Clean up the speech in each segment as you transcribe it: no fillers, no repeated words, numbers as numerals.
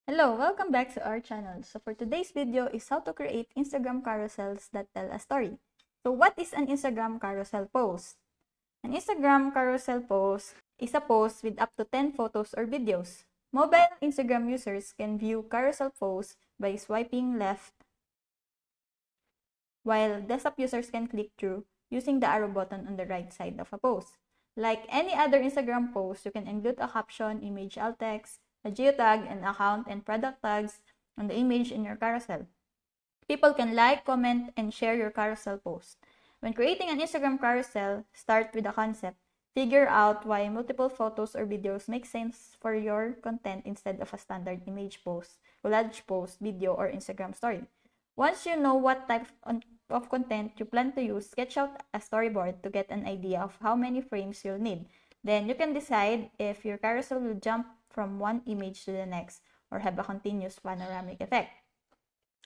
Hello, welcome back to our channel. So for today's video is how to create Instagram carousels that tell a story. So what is an Instagram carousel post? An Instagram carousel post is a post with up to 10 photos or videos. Mobile Instagram users can view carousel posts by swiping left, while desktop users can click through using the arrow button on the right side of a post. Like any other Instagram post, you can include a caption, image, alt text, a geotag, an account, and product tags on the image in your carousel. People can like, comment, and share your carousel post. When creating an Instagram carousel, start with a concept. Figure out why multiple photos or videos make sense for your content instead of a standard image post, collage post, video, or Instagram story. Once you know what type of content you plan to use, sketch out a storyboard to get an idea of how many frames you'll need. Then you can decide if your carousel will jump from one image to the next or have a continuous panoramic effect.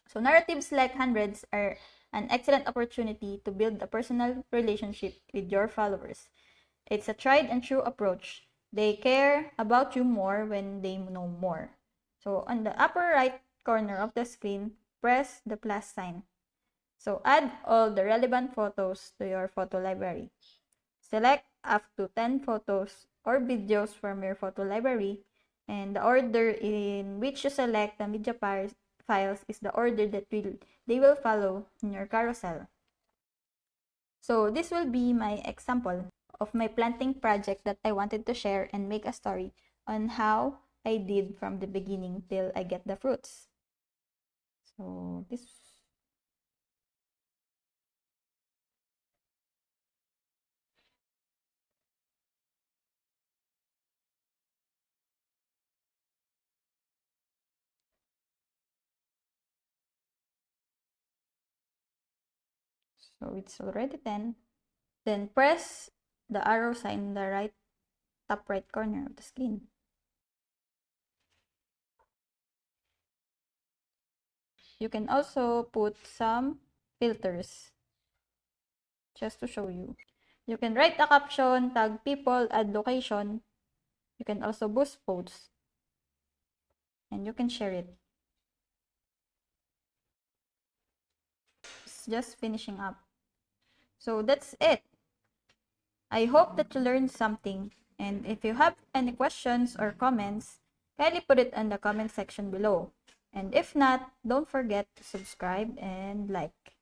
So narratives like hundreds are an excellent opportunity to build a personal relationship with your followers. It's a tried and true approach. They care about you more when they know more. So on the upper right corner of the screen, press the plus sign. So add all the relevant photos to your photo library. Select up to 10 photos or videos from your photo library, and the order in which you select the media files is the order that they will follow in your carousel. So this will be my example of my planting project that I wanted to share and make a story on how I did from the beginning till I get the fruits. So it's already 10. Then press the arrow sign in the top right corner of the screen. You can also put some filters just to show you. You can write a caption, tag people, add location. You can also boost posts. And you can share it. It's just finishing up. So that's it. I hope that you learned something. And if you have any questions or comments, kindly put it in the comment section below. And if not, don't forget to subscribe and like.